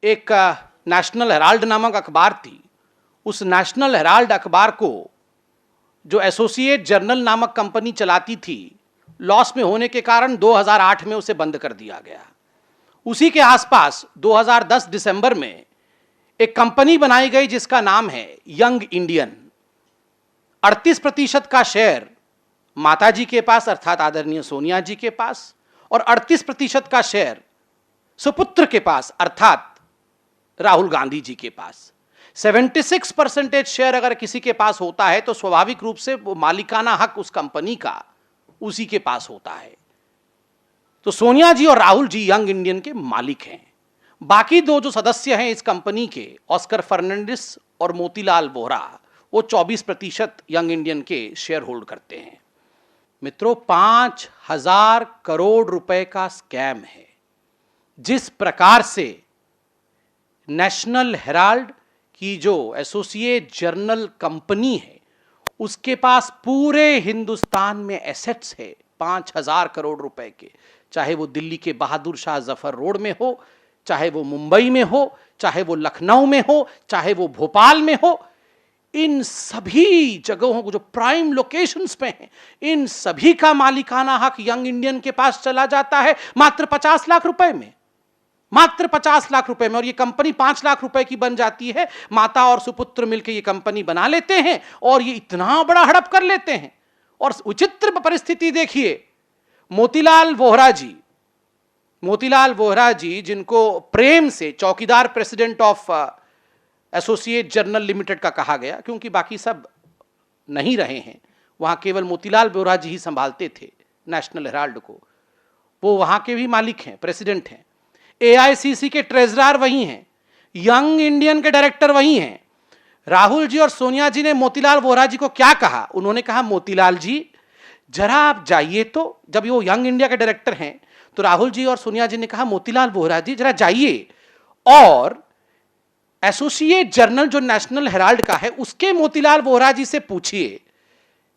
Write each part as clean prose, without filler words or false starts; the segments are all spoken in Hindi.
एक नेशनल हेराल्ड नामक अखबार थी। उस नेशनल हेराल्ड अखबार को जो एसोसिएट जर्नल नामक कंपनी चलाती थी, लॉस में होने के कारण 2008 में उसे बंद कर दिया गया। उसी के आसपास 2010 दिसंबर में एक कंपनी बनाई गई जिसका नाम है यंग इंडियन। 38% का शेयर माताजी के पास अर्थात आदरणीय सोनिया जी के पास, और 38% का शेयर सुपुत्र के पास अर्थात राहुल गांधी जी के पास। 76% शेयर अगर किसी के पास होता है तो स्वाभाविक रूप से वो मालिकाना हक उस कंपनी का उसी के पास होता है। तो सोनिया जी और राहुल जी यंग इंडियन के मालिक हैं। बाकी दो जो सदस्य हैं इस कंपनी के, ऑस्कर फर्नांडिस और मोतीलाल वोहरा, वो 24% यंग इंडियन के शेयर होल्ड करते हैं। मित्रों, 5,000 करोड़ रुपए का स्कैम है। जिस प्रकार से नेशनल हेराल्ड की जो एसोसिएट जर्नल कंपनी है उसके पास पूरे हिंदुस्तान में एसेट्स है 5,000 करोड़ रुपए के, चाहे वो दिल्ली के बहादुर शाह जफर रोड में हो, चाहे वो मुंबई में हो, चाहे वो लखनऊ में हो, चाहे वो भोपाल में हो, इन सभी जगहों को जो प्राइम लोकेशंस पे हैं, इन सभी का मालिकाना हक यंग इंडियन के पास चला जाता है मात्र 50 लाख रुपए में, मात्र 50 लाख रुपए में। और ये कंपनी 5 लाख रुपए की बन जाती है। माता और सुपुत्र मिलकर ये कंपनी बना लेते हैं और ये इतना बड़ा हड़प कर लेते हैं। और विचित्र परिस्थिति देखिए, मोतीलाल वोहरा जी जिनको प्रेम से चौकीदार president of associate journal limited का कहा गया, क्योंकि बाकी सब नहीं रहे हैं, वहां केवल मोतीलाल वोहरा जी ही संभालते थे नेशनल हेराल्ड को। वो वहां के भी मालिक हैं, प्रेसिडेंट हैं। एआईसीसी के ट्रेजरर वही हैं, यंग इंडियन के डायरेक्टर वही हैं। राहुल जी और सोनिया जी ने मोतीलाल वोहरा जी को क्या कहा? उन्होंने कहा, मोतीलाल जी जरा आप जाइए। तो जब वो यंग इंडिया के डायरेक्टर हैं तो राहुल जी और सोनिया जी ने कहा, मोतीलाल वोहरा जी जरा जाइए और एसोसिएट जर्नल जो नेशनल हेराल्ड का है उसके मोतीलाल वोहरा जी से पूछिए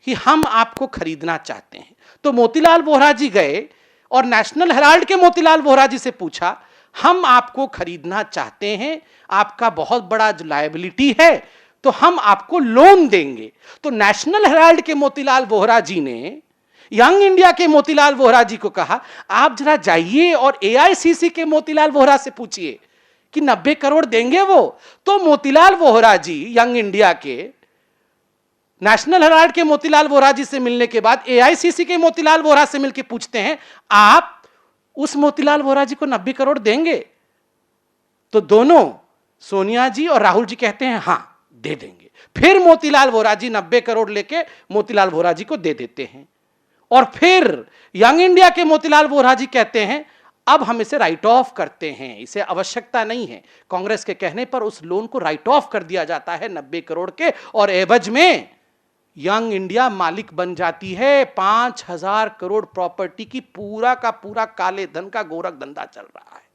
कि हम आपको खरीदना चाहते हैं। तो मोतीलाल वोहरा जी गए और नेशनल हेराल्ड के मोतीलाल वोहरा जी से पूछा, हम आपको खरीदना चाहते हैं, आपका बहुत बड़ा लायबिलिटी है, तो हम आपको लोन देंगे। तो नेशनल हेराल्ड के मोतीलाल वोहरा जी ने यंग इंडिया के मोतीलाल वोहरा जी को कहा, आप जरा जाइए और एआईसीसी के मोतीलाल वोहरा से पूछिए कि 90 करोड़ देंगे वो। तो मोतीलाल वोहरा जी यंग इंडिया के नेशनल हेराल्ड के मोतीलाल वोहरा जी से मिलने के बाद एआईसीसी के मोतीलाल वोहरा से मिलकर पूछते हैं, आप उस मोतीलाल वोहरा जी को 90 करोड़ देंगे? तो दोनों सोनिया जी और राहुल जी कहते हैं हां दे देंगे। फिर मोतीलाल वोहरा जी 90 करोड़ लेके मोतीलाल वोहरा जी को दे देते हैं। और फिर यंग इंडिया के मोतीलाल वोहरा जी कहते हैं, अब हम इसे राइट ऑफ करते हैं, इसे आवश्यकता नहीं है। कांग्रेस के कहने पर उस लोन को राइट ऑफ कर दिया जाता है 90 करोड़ के, और एवज में यंग इंडिया मालिक बन जाती है 5,000 करोड़ प्रॉपर्टी की। पूरा का पूरा काले धन का गोरख धंधा चल रहा है।